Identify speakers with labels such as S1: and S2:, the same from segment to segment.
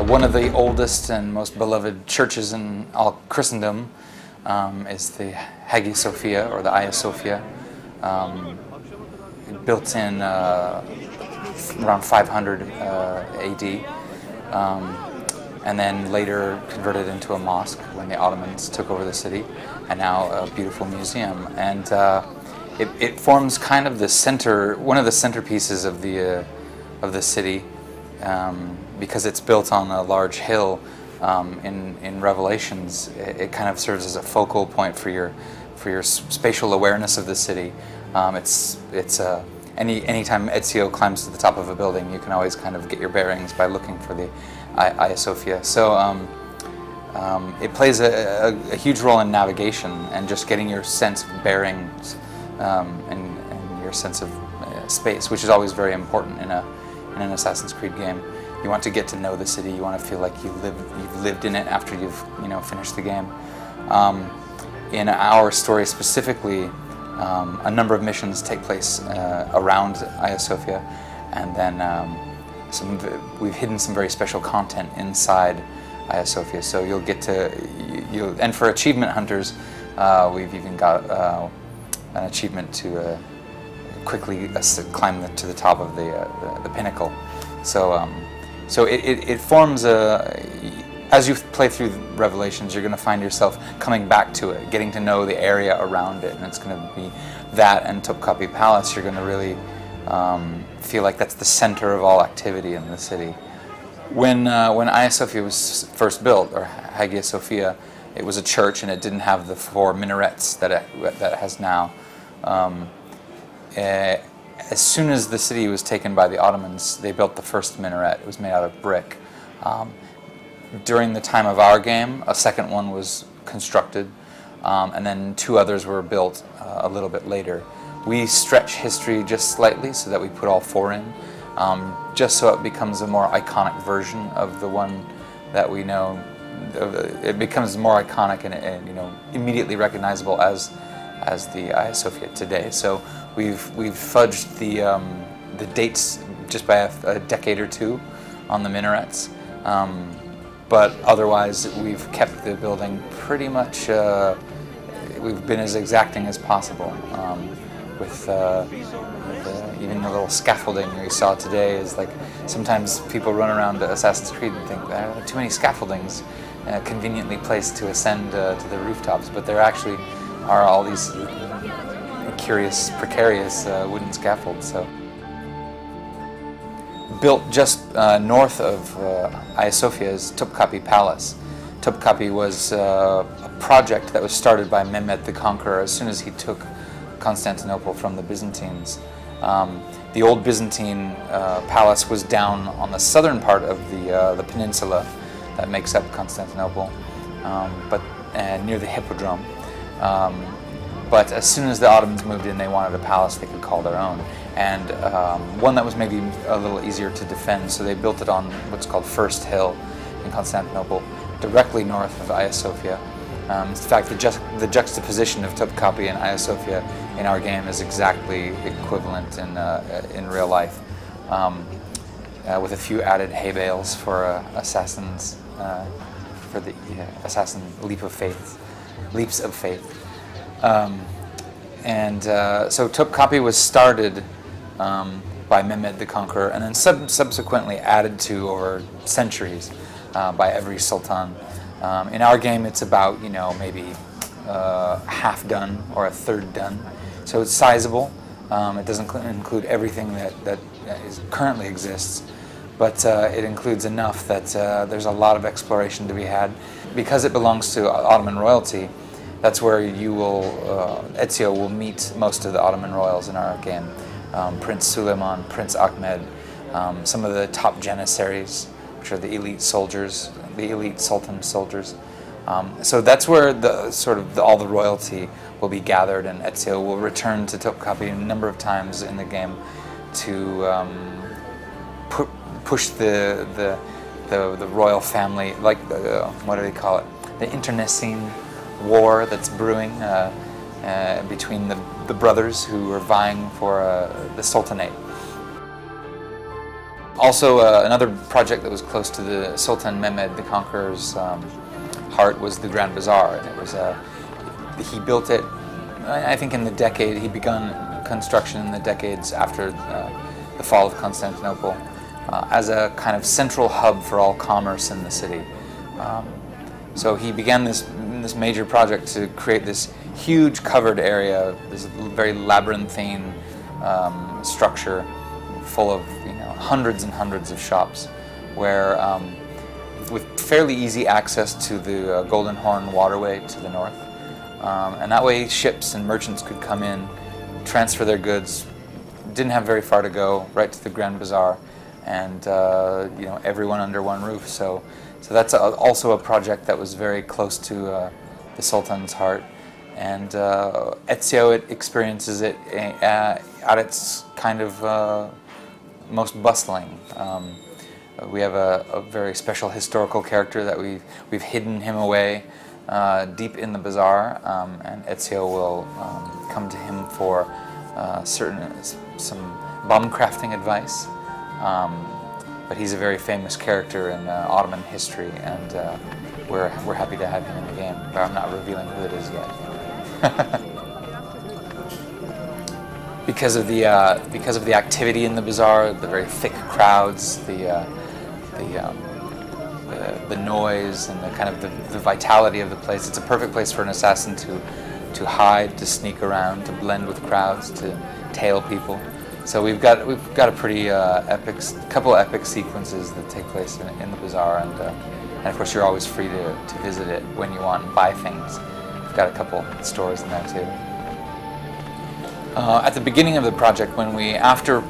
S1: One of the oldest and most beloved churches in all Christendom is the Hagia Sophia, or the Hagia Sophia, built in around 500 AD, and then later converted into a mosque when the Ottomans took over the city, and now a beautiful museum. And it forms kind of the center, one of the centerpieces of the city, because it's built on a large hill. In Revelations, it kind of serves as a focal point for your spatial awareness of the city. Anytime Ezio climbs to the top of a building, you can always kind of get your bearings by looking for the Hagia Sophia. So it plays a huge role in navigation and just getting your sense of bearings and your sense of space, which is always very important in an Assassin's Creed game. You want to get to know the city. You want to feel like you've lived in it after you've finished the game. In our story specifically, a number of missions take place around Hagia Sophia, and then we've hidden some very special content inside Hagia Sophia. So you'll get to and for achievement hunters, we've even got an achievement to quickly climb to the top of the pinnacle. So it forms as you play through Revelations, you're going to find yourself coming back to it, getting to know the area around it, and it's going to be that and Topkapi Palace. You're going to really feel like that's the center of all activity in the city. When Hagia Sophia was first built, or Hagia Sophia, it was a church, and it didn't have the 4 minarets that it has now. As soon as the city was taken by the Ottomans, they built the first minaret. It was made out of brick. During the time of our game, a second one was constructed, and then 2 others were built a little bit later. We stretch history just slightly so that we put all 4 in, just so it becomes a more iconic version of the one that we know. It becomes more iconic and immediately recognizable as the Hagia Sophia today. So we've fudged the dates just by a decade or 2 on the minarets, but otherwise we've kept the building pretty much. We've been as exacting as possible with even the little scaffolding we saw today. Is like sometimes people run around Assassin's Creed and think there are too many scaffoldings conveniently placed to ascend to the rooftops, but there actually are all these curious, precarious wooden scaffolds. So, built just north of Hagia Sophia is Topkapi Palace. Topkapi was a project that was started by Mehmed the Conqueror as soon as he took Constantinople from the Byzantines. The old Byzantine palace was down on the southern part of the peninsula that makes up Constantinople, but near the Hippodrome. But as soon as the Ottomans moved in, they wanted a palace they could call their own, and one that was maybe a little easier to defend, so they built it on what's called First Hill in Constantinople, directly north of Hagia Sophia. In fact, the juxtaposition of Topkapi and Hagia Sophia in our game is exactly equivalent in real life, with a few added hay bales for assassins, for the assassin leaps of faith. So Topkapi was started by Mehmed the Conqueror, and then subsequently added to over centuries by every sultan. In our game, it's about maybe half done or a third done, so it's sizable. It doesn't include everything that currently exists, but it includes enough that there's a lot of exploration to be had. Because it belongs to Ottoman royalty, that's where Ezio will meet most of the Ottoman royals in our game. Prince Suleiman, Prince Ahmed, some of the top janissaries, which are the elite soldiers, the elite sultan soldiers. So that's where all the royalty will be gathered, and Ezio will return to Topkapi a number of times in the game to push the royal family, like what do they call it? The internecine war that's brewing between the brothers who are vying for the Sultanate. Also, another project that was close to the Sultan Mehmed the Conqueror's heart was the Grand Bazaar, and it was he built it. I think in the decade he begun construction in the decades after the fall of Constantinople as a kind of central hub for all commerce in the city. So he began this major project to create this huge covered area, this very labyrinthine structure full of hundreds and hundreds of shops, where with fairly easy access to the Golden Horn waterway to the north, and that way ships and merchants could come in, transfer their goods, didn't have very far to go, right to the Grand Bazaar, and everyone under one roof. So that's also a project that was very close to the Sultan's heart, and Ezio, it experiences it at its kind of most bustling. We have a very special historical character that we've hidden him away deep in the bazaar, and Ezio will come to him for some bomb crafting advice. But he's a very famous character in Ottoman history, and we're happy to have him in the game. But I'm not revealing who it is yet. Because of the activity in the bazaar, the very thick crowds, the noise, and the kind of the vitality of the place. It's a perfect place for an assassin to hide, to sneak around, to blend with crowds, to tail people. So we've got a pretty couple epic sequences that take place in the bazaar, and of course you're always free to visit it when you want and buy things. We've got a couple stores in there too. At the beginning of the project, when we after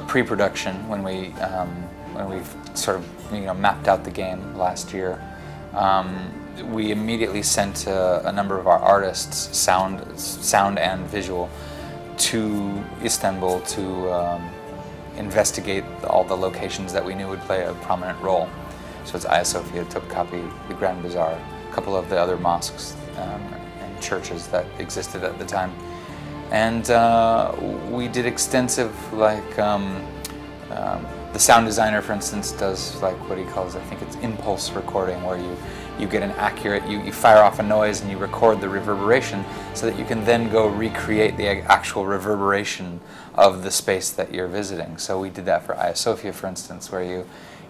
S1: pre-production, when we sort of mapped out the game last year, we immediately sent a number of our artists, sound and visual, to Istanbul to investigate all the locations that we knew would play a prominent role. So it's Hagia Sophia, Topkapi, the Grand Bazaar, a couple of the other mosques and churches that existed at the time. And we did extensive, the sound designer, for instance, does what he calls, I think it's impulse recording, where you get an accurate, you fire off a noise and you record the reverberation so that you can then go recreate the actual reverberation of the space that you're visiting. So we did that for Hagia Sophia, for instance, where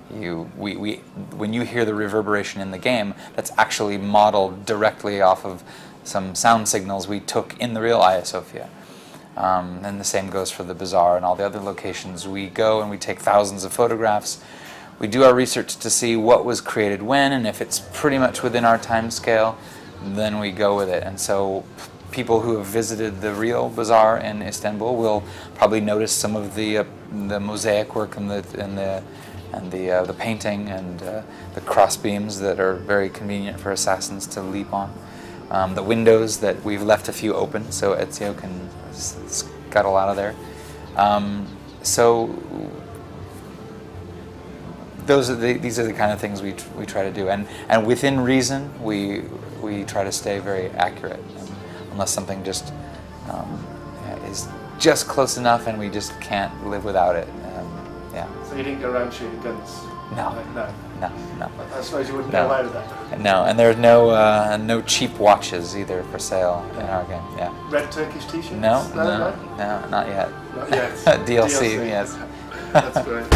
S1: when you hear the reverberation in the game, that's actually modeled directly off of some sound signals we took in the real Hagia Sophia. And the same goes for the bazaar and all the other locations. We go and we take thousands of photographs. We do our research to see what was created when, and if it's pretty much within our time scale, then we go with it. And so people who have visited the real bazaar in Istanbul will probably notice some of the mosaic work and the painting and the cross beams that are very convenient for assassins to leap on. The windows that we've left a few open so Ezio can scuttle out of there. So these are the kind of things we try to do, and within reason we try to stay very accurate, unless something just is just close enough and we just can't live without it. Yeah.
S2: So you didn't go around shooting guns?
S1: No. No.
S2: I suppose you wouldn't get away with that.
S1: No, and there's no cheap watches either for sale in our game. Yeah.
S2: Red Turkish T-shirts?
S1: No, not yet.
S2: Not yet.
S1: DLC, yes.
S2: That's great.